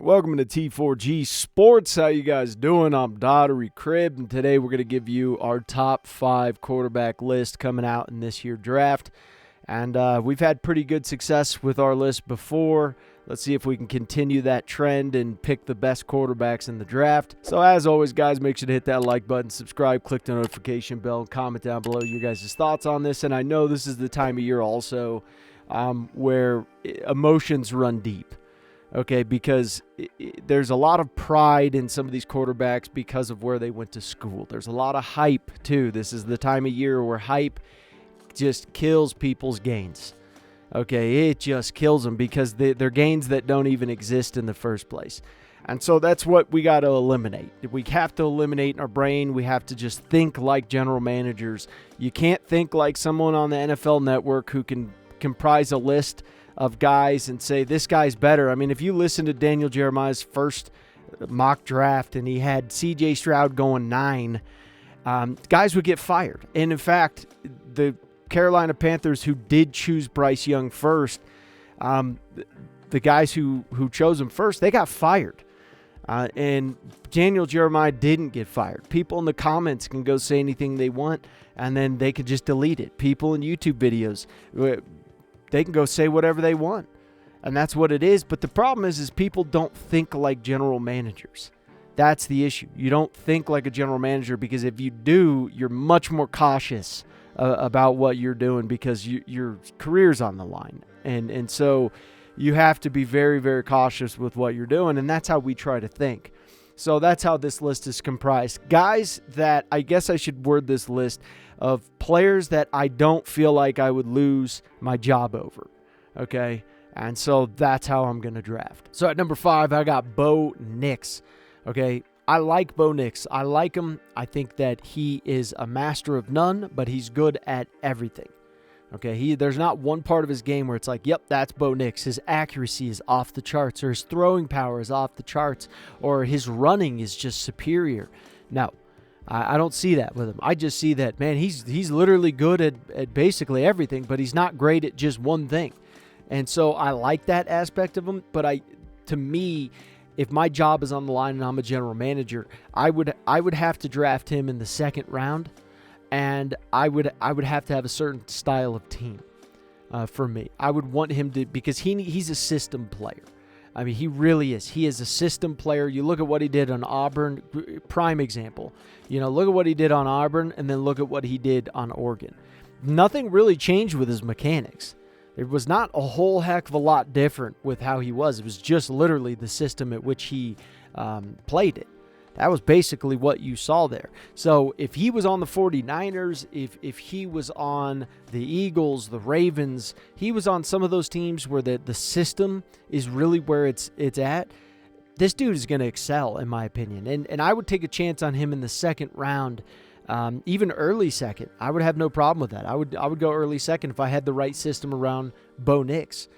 Welcome to T4G Sports. How you guys doing? I'm Daughtery Crib, and today we're going to give you our top 5 quarterback list coming out in this year draft. And we've had pretty good success with our list before. Let's see if we can continue that trend and pick the best quarterbacks in the draft. So as always, guys, make sure to hit that like button, subscribe, click the notification bell, and comment down below your guys' thoughts on this. And I know this is the time of year also where emotions run deep. Okay, because there's a lot of pride in some of these quarterbacks because of where they went to school. There's a lot of hype, too. This is the time of year where hype just kills people's gains. Okay, it just kills them because they're gains that don't even exist in the first place. And so that's what we got to eliminate. We have to eliminate in our brain. We have to just think like general managers. You can't think like someone on the NFL Network who can comprise a list of guys and say, this guy's better. I mean, if you listen to Daniel Jeremiah's first mock draft and he had C.J. Stroud going 9, guys would get fired. And in fact, the Carolina Panthers, who did choose Bryce Young first, the guys who chose him first, they got fired. And Daniel Jeremiah didn't get fired. People in the comments can go say anything they want, and then they could just delete it. People in YouTube videos, they can go say whatever they want. And that's what it is. But the problem is people don't think like general managers. That's the issue. You don't think like a general manager because if you do, you're much more cautious about what you're doing because your career's on the line. And so you have to be very, very cautious with what you're doing. And that's how we try to think. So that's how this list is comprised. Guys that I guess I should word this list of players that I don't feel like I would lose my job over. Okay? And so that's how I'm going to draft. So at number 5, I got Bo Nix. Okay? I like Bo Nix. I like him. I think that he is a master of none, but he's good at everything. Okay, there's not one part of his game where it's like, yep, that's Bo Nix. His accuracy is off the charts, or his throwing power is off the charts, or his running is just superior. No, I don't see that with him. I just see that, man, he's literally good at basically everything, but he's not great at just one thing. And so I like that aspect of him, but to me, if my job is on the line and I'm a general manager, I would have to draft him in the second round. And I would have to have a certain style of team for me. I would want him to, because he's a system player. I mean, he really is. He is a system player. You look at what he did on Auburn, prime example. Look at what he did on Auburn and then look at what he did on Oregon. Nothing really changed with his mechanics. It was not a whole heck of a lot different with how he was. It was just literally the system at which he played it. That was basically what you saw there. So if he was on the 49ers, if he was on the Eagles, the Ravens, he was on some of those teams where the system is really where it's at, this dude is going to excel, in my opinion. And I would take a chance on him in the second round, even early second. I would have no problem with that. I would go early second if I had the right system around Bo Nix.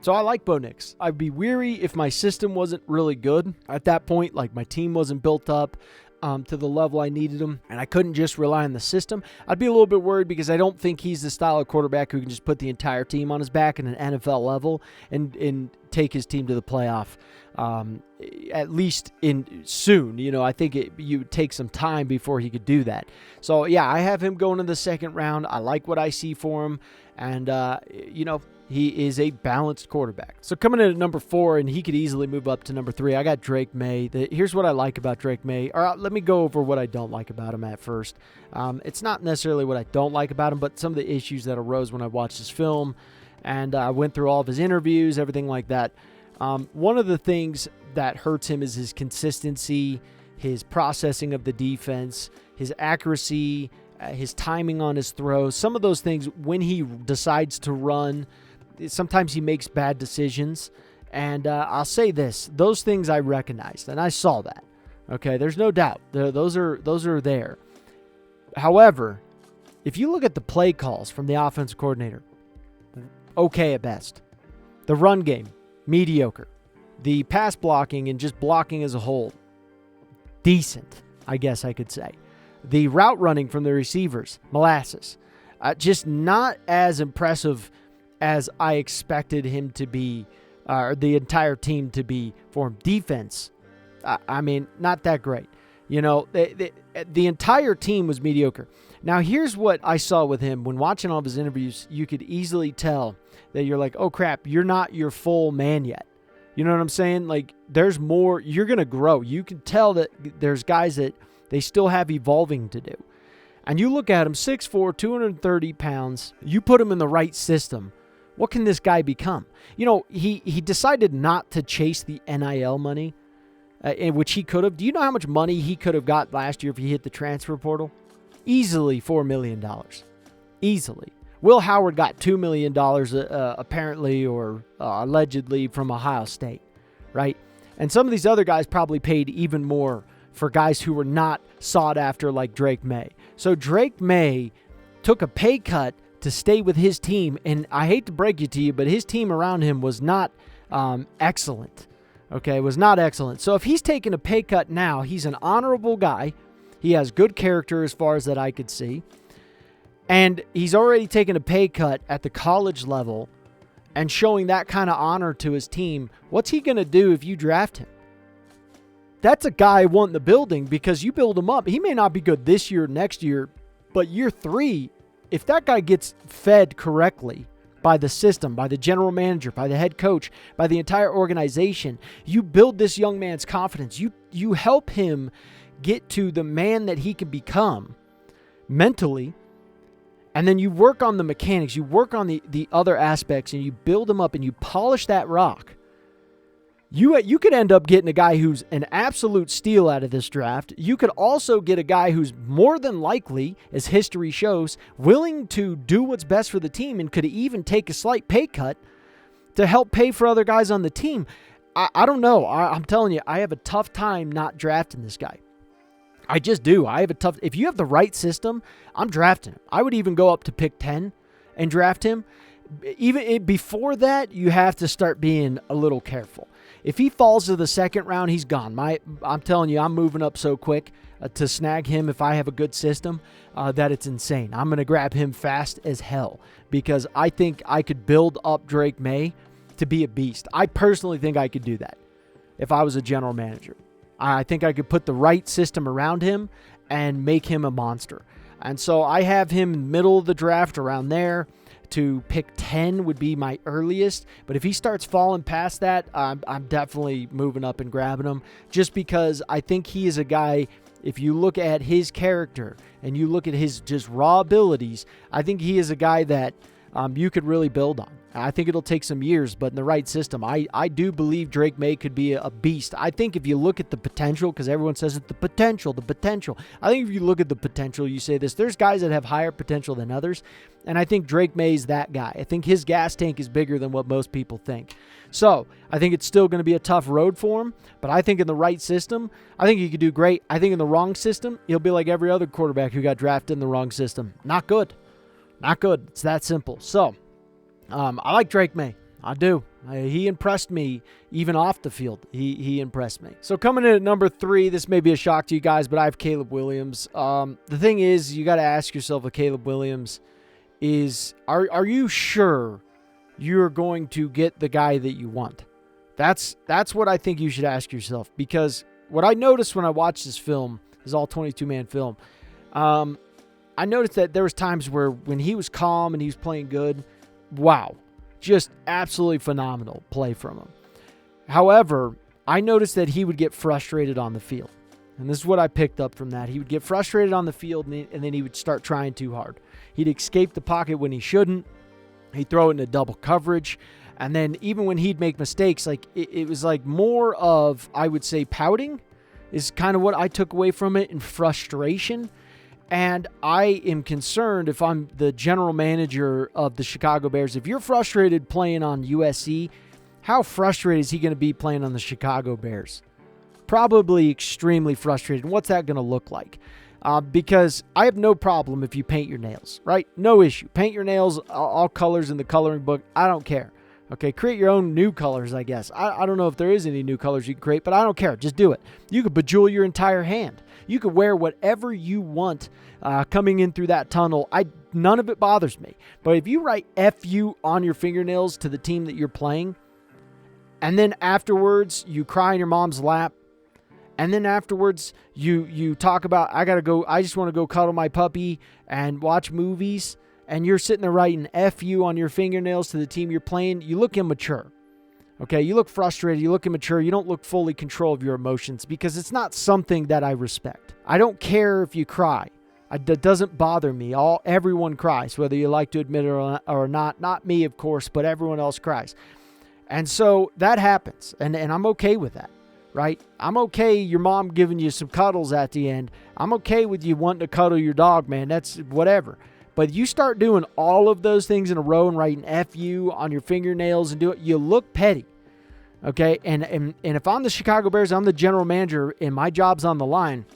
So I like Bo Nix. I'd be weary if my system wasn't really good at that point, like my team wasn't built up to the level I needed them, and I couldn't just rely on the system. I'd be a little bit worried because I don't think he's the style of quarterback who can just put the entire team on his back at an NFL level and take his team to the playoff, at least soon. I think you would take some time before he could do that. So, yeah, I have him going in the second round. I like what I see for him, and, he is a balanced quarterback. So coming in at number 4, and he could easily move up to number 3, I got Drake May. Here's what I like about Drake May. Or let me go over what I don't like about him at first. It's not necessarily what I don't like about him, but some of the issues that arose when I watched his film, and I went through all of his interviews, everything like that. One of the things that hurts him is his consistency, his processing of the defense, his accuracy, his timing on his throws. Some of those things, when he decides to run, sometimes he makes bad decisions, and I'll say this: those things I recognized, and I saw that. Okay, there's no doubt. Those are there. However, if you look at the play calls from the offensive coordinator, okay at best. The run game, mediocre. The pass blocking and just blocking as a whole, decent, I guess I could say. The route running from the receivers, molasses. Just not as impressive as I expected him to be or the entire team to be formed. Defense, I mean, not that great. The entire team was mediocre. Now, here's what I saw with him. When watching all of his interviews, you could easily tell that you're like, oh, crap, you're not your full man yet. You know what I'm saying? Like, there's more. You're going to grow. You can tell that there's guys that they still have evolving to do. And you look at him, 6'4", 230 pounds. You put him in the right system. What can this guy become? He decided not to chase the NIL money, which he could have. Do you know how much money he could have got last year if he hit the transfer portal? Easily $4 million. Easily. Will Howard got $2 million apparently or allegedly from Ohio State, right? And some of these other guys probably paid even more for guys who were not sought after like Drake May. So Drake May took a pay cut to stay with his team, and I hate to break it to you, but his team around him was not excellent. Okay, was not excellent. So if he's taking a pay cut now, he's an honorable guy. He has good character as far as that I could see. And he's already taken a pay cut at the college level and showing that kind of honor to his team. What's he going to do if you draft him? That's a guy wanting the building because you build him up. He may not be good this year, next year, but year 3, if that guy gets fed correctly by the system, by the general manager, by the head coach, by the entire organization, you build this young man's confidence. You help him get to the man that he can become mentally, and then you work on the mechanics, you work on the other aspects, and you build him up and you polish that rock. You could end up getting a guy who's an absolute steal out of this draft. You could also get a guy who's more than likely, as history shows, willing to do what's best for the team and could even take a slight pay cut to help pay for other guys on the team. I don't know. I'm telling you, I have a tough time not drafting this guy. I just do. If you have the right system, I'm drafting him. I would even go up to pick 10 and draft him. Even before that, you have to start being a little careful. If he falls to the second round, he's gone. I'm telling you, I'm moving up so quick to snag him if I have a good system that it's insane. I'm going to grab him fast as hell because I think I could build up Drake May to be a beast. I personally think I could do that if I was a general manager. I think I could put the right system around him and make him a monster. And so I have him middle of the draft around there. To pick 10 would be my earliest. But if he starts falling past that, I'm definitely moving up and grabbing him. Just because I think he is a guy, if you look at his character and you look at his just raw abilities, I think he is a guy that you could really build on. I think it'll take some years, but in the right system, I do believe Drake May could be a beast. I think if you look at the potential, because everyone says it, the potential. I think if you look at the potential, you say this, there's guys that have higher potential than others, and I think Drake May's that guy. I think his gas tank is bigger than what most people think. So I think it's still going to be a tough road for him, but I think in the right system, I think he could do great. I think in the wrong system, he'll be like every other quarterback who got drafted in the wrong system. Not good. Not good. It's that simple. So, I like Drake May. I do. He impressed me even off the field. He impressed me. So coming in at number 3, this may be a shock to you guys, but I have Caleb Williams. The thing is, you got to ask yourself with Caleb Williams is, are you sure you're going to get the guy that you want? That's what I think you should ask yourself, because what I noticed when I watched this film, this all 22-man film, I noticed that there was times where when he was calm and he was playing good, wow, just absolutely phenomenal play from him. However, I noticed that he would get frustrated on the field. And this is what I picked up from that. He would get frustrated on the field, and then he would start trying too hard. He'd escape the pocket when he shouldn't. He'd throw it into double coverage. And then even when he'd make mistakes, like it was like more of, I would say, pouting is kind of what I took away from it, and frustration. And I am concerned, if I'm the general manager of the Chicago Bears, if you're frustrated playing on USC, how frustrated is he going to be playing on the Chicago Bears? Probably extremely frustrated. And what's that going to look like? Because I have no problem if you paint your nails, right? No issue. Paint your nails, all colors in the coloring book. I don't care. Okay, create your own new colors, I guess. I don't know if there is any new colors you can create, but I don't care. Just do it. You could bejewel your entire hand. You could wear whatever you want coming in through that tunnel. None of it bothers me. But if you write FU on your fingernails to the team that you're playing, And then afterwards, you cry in your mom's lap. And then afterwards, you talk about, I just want to go cuddle my puppy and watch movies. And you're sitting there writing F you on your fingernails to the team you're playing. You look immature. Okay, you look frustrated. You look immature. You don't look fully control of your emotions because it's not something that I respect. I don't care if you cry. That doesn't bother me. Everyone cries, whether you like to admit it or not. Not me, of course, but everyone else cries. And so that happens, and I'm okay with that, right? I'm okay your mom giving you some cuddles at the end. I'm okay with you wanting to cuddle your dog, man. That's whatever. But you start doing all of those things in a row and writing F you on your fingernails and do it, you look petty, okay? And if I'm the Chicago Bears, I'm the general manager, and my job's on the line,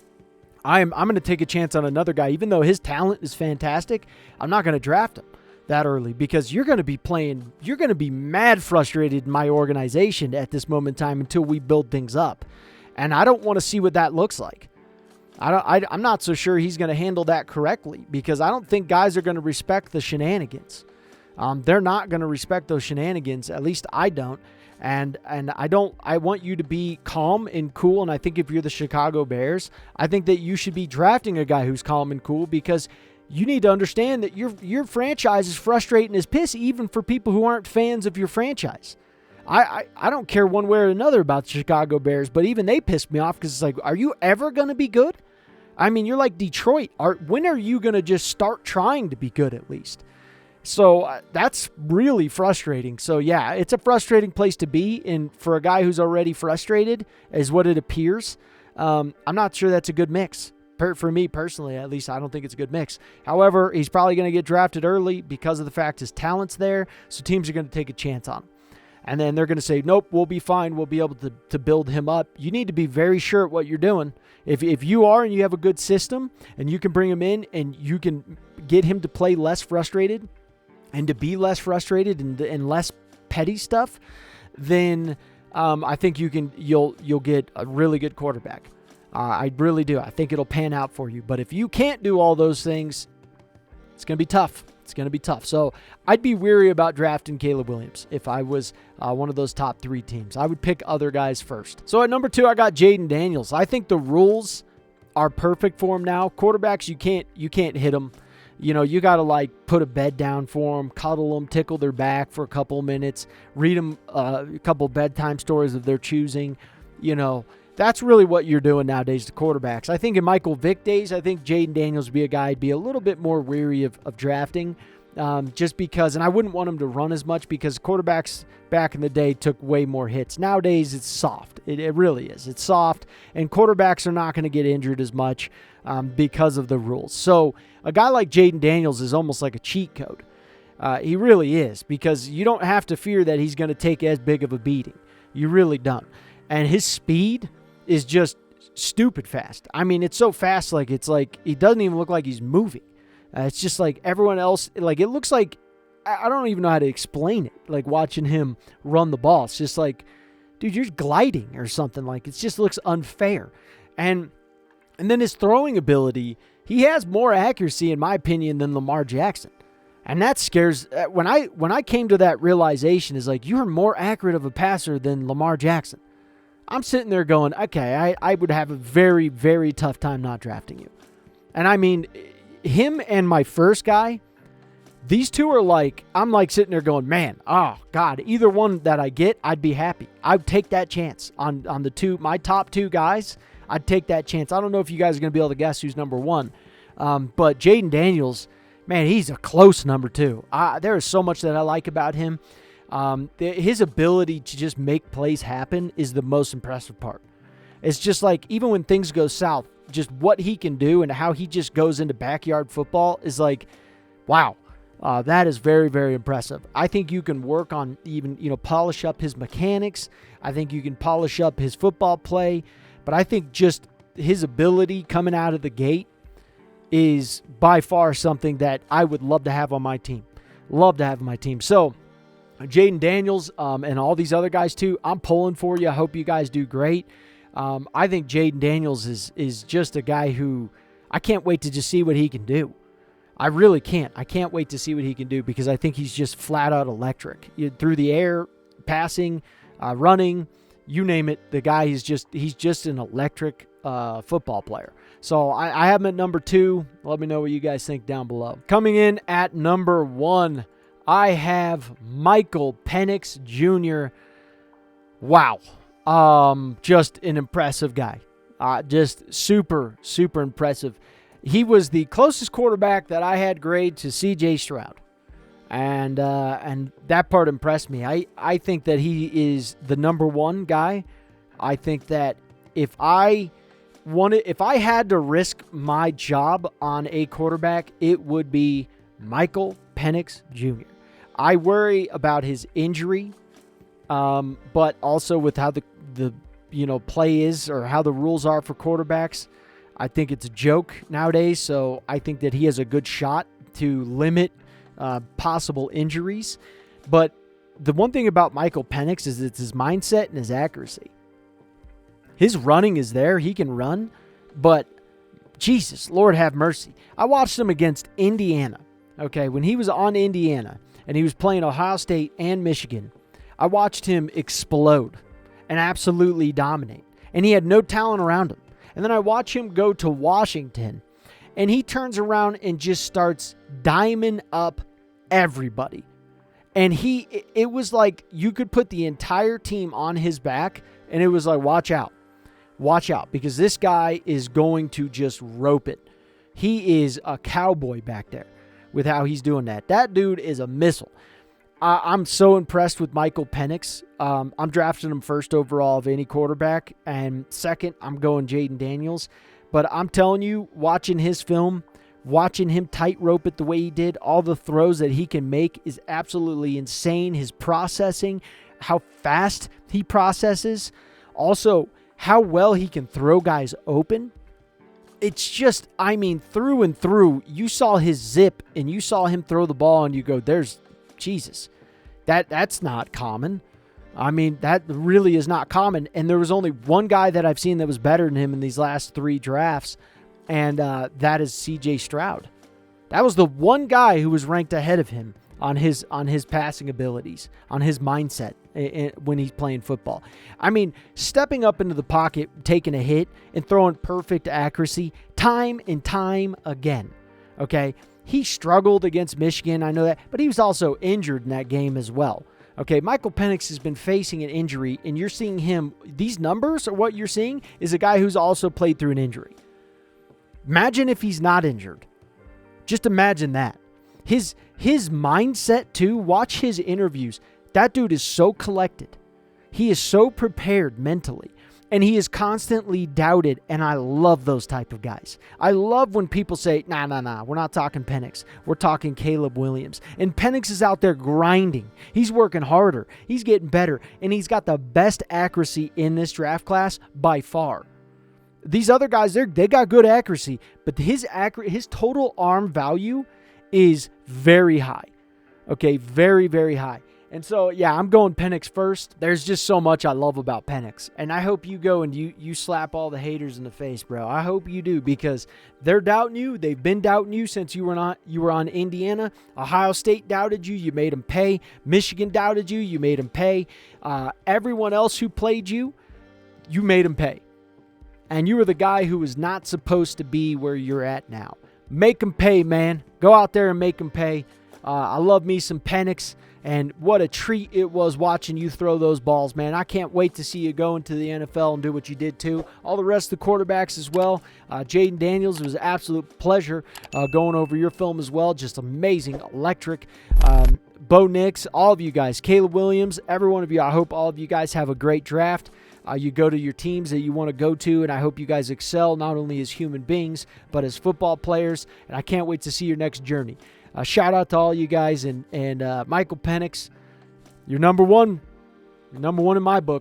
I'm going to take a chance on another guy. Even though his talent is fantastic, I'm not going to draft him that early because you're going to be mad frustrated in my organization at this moment in time until we build things up. And I don't want to see what that looks like. I'm not so sure he's going to handle that correctly because I don't think guys are going to respect the shenanigans. They're not going to respect those shenanigans. At least I don't. And I want you to be calm and cool. And I think if you're the Chicago Bears, I think that you should be drafting a guy who's calm and cool because you need to understand that your franchise is frustrating as piss, even for people who aren't fans of your franchise. I don't care one way or another about the Chicago Bears, but even they piss me off because it's like, are you ever going to be good? I mean, you're like Detroit. When are you going to just start trying to be good at least? So that's really frustrating. So yeah, it's a frustrating place to be. And for a guy who's already frustrated is what it appears. I'm not sure that's a good mix. For me personally, at least, I don't think it's a good mix. However, he's probably going to get drafted early because of the fact his talent's there. So teams are going to take a chance on him. And then they're going to say, nope, we'll be fine. We'll be able to build him up. You need to be very sure at what you're doing. If you are and you have a good system and you can bring him in and you can get him to play less frustrated and to be less frustrated and less petty stuff, then I think you'll get a really good quarterback. I really do. I think it'll pan out for you. But if you can't do all those things, it's going to be tough. It's going to be tough. So I'd be weary about drafting Caleb Williams if I was one of those top 3 teams. I would pick other guys first. So at number 2, I got Jaden Daniels. I think the rules are perfect for him now. Quarterbacks, you can't hit them. You know, you got to like put a bed down for them, cuddle them, tickle their back for a couple of minutes, read them a couple bedtime stories of their choosing. You know, that's really what you're doing nowadays to quarterbacks. I think in Michael Vick days, I think Jaden Daniels would be a guy I'd be a little bit more weary of drafting just because, and I wouldn't want him to run as much because quarterbacks back in the day took way more hits. Nowadays, it's soft. It really is. It's soft, and quarterbacks are not going to get injured as much because of the rules. So a guy like Jaden Daniels is almost like a cheat code. He really is because you don't have to fear that he's going to take as big of a beating. You really don't. And his speed is just stupid fast. I mean, it's so fast, it's like he doesn't even look like he's moving. It's just like everyone else, like it looks like, I don't even know how to explain it, like watching him run the ball. It's just like, dude, you're gliding or something. Like it just looks unfair. And then his throwing ability, he has more accuracy, in my opinion, than Lamar Jackson. And that scares, when I came to that realization, is like, you are more accurate of a passer than Lamar Jackson. I'm sitting there going, okay, I would have a very, very tough time not drafting you. And I mean, him and my first guy, these two are like, I'm like sitting there going, man, oh God, either one that I get, I'd be happy. I'd take that chance on my top 2 guys. I'd take that chance. I don't know if you guys are going to be able to guess who's number 1. But Jaden Daniels, man, he's a close number 2. There is so much that I like about him. His ability to just make plays happen is the most impressive part. It's just like, even when things go south, just what he can do and how he just goes into backyard football is like, wow, that is very, very impressive. I think you can work on even, polish up his mechanics. I think you can polish up his football play, but I think just his ability coming out of the gate is by far something that I would love to have on my team. Love to have on my team. So Jaden Daniels and all these other guys too, I'm pulling for you. I hope you guys do great. I think Jaden Daniels is just a guy who I can't wait to just see what he can do. I really can't. I can't wait to see what he can do because I think he's just flat out electric. Through the air, passing, running, you name it. The guy he's just an electric football player. So I have him at number 2. Let me know what you guys think down below. Coming in at number 1, I have Michael Penix Jr. Wow. Just an impressive guy. Just super, super impressive. He was the closest quarterback that I had grade to C.J. Stroud. And that part impressed me. I think that he is the number 1 guy. I think that if I had to risk my job on a quarterback, it would be Michael Penix Jr. I worry about his injury, but also with how the play is, or how the rules are for quarterbacks. I think it's a joke nowadays, so I think that he has a good shot to limit possible injuries. But the one thing about Michael Penix is it's his mindset and his accuracy. His running is there. He can run, but Jesus, Lord have mercy. I watched him against Indiana, okay, when he was on Indiana and he was playing Ohio State and Michigan. I watched him explode and absolutely dominate, and he had no talent around him. And then I watch him go to Washington, and he turns around and just starts diming up everybody. And it was like you could put the entire team on his back, and it was like, watch out. Watch out, because this guy is going to just rope it. He is a cowboy back there with how he's doing that. That dude is a missile. I'm so impressed with Michael Penix. I'm drafting him first overall of any quarterback, and second, I'm going Jaden Daniels. But I'm telling you, watching his film, watching him tightrope it the way he did, all the throws that he can make is absolutely insane. His processing, how fast he processes, also how well he can throw guys open. It's just, through and through, you saw his zip, and you saw him throw the ball, and you go, there's Jesus. That's not common. That really is not common. And there was only one guy that I've seen that was better than him in these last 3 drafts, and that is C.J. Stroud. That was the one guy who was ranked ahead of him on his passing abilities, on his mindset when he's playing football. Stepping up into the pocket, taking a hit, and throwing perfect accuracy time and time again. Okay? He struggled against Michigan, I know that, but he was also injured in that game as well. Okay, Michael Penix has been facing an injury, and you're seeing him, these numbers, or what you're seeing, is a guy who's also played through an injury. Imagine if he's not injured. Just imagine that. His mindset, too, watch his interviews. That dude is so collected. He is so prepared mentally. And he is constantly doubted, and I love those type of guys. I love when people say, nah, we're not talking Penix. We're talking Caleb Williams. And Penix is out there grinding. He's working harder. He's getting better, and he's got the best accuracy in this draft class by far. These other guys, they got good accuracy, but his total arm value is very high. Okay, very, very high. And so, yeah, I'm going Penix first. There's just so much I love about Penix. And I hope you go and you slap all the haters in the face, bro. I hope you do, because they're doubting you. They've been doubting you since you were on Indiana. Ohio State doubted you. You made them pay. Michigan doubted you. You made them pay. Everyone else who played you, you made them pay. And you were the guy who was not supposed to be where you're at now. Make them pay, man. Go out there and make them pay. I love me some Penix. And what a treat it was watching you throw those balls, man. I can't wait to see you go into the NFL and do what you did too. All the rest of the quarterbacks as well. Jaden Daniels, it was an absolute pleasure going over your film as well. Just amazing, electric. Bo Nix, all of you guys. Caleb Williams, every one of you. I hope all of you guys have a great draft. You go to your teams that you want to go to, and I hope you guys excel not only as human beings, but as football players. And I can't wait to see your next journey. Shout out to all you guys, and Michael Penix, you're number one. You're number one in my book.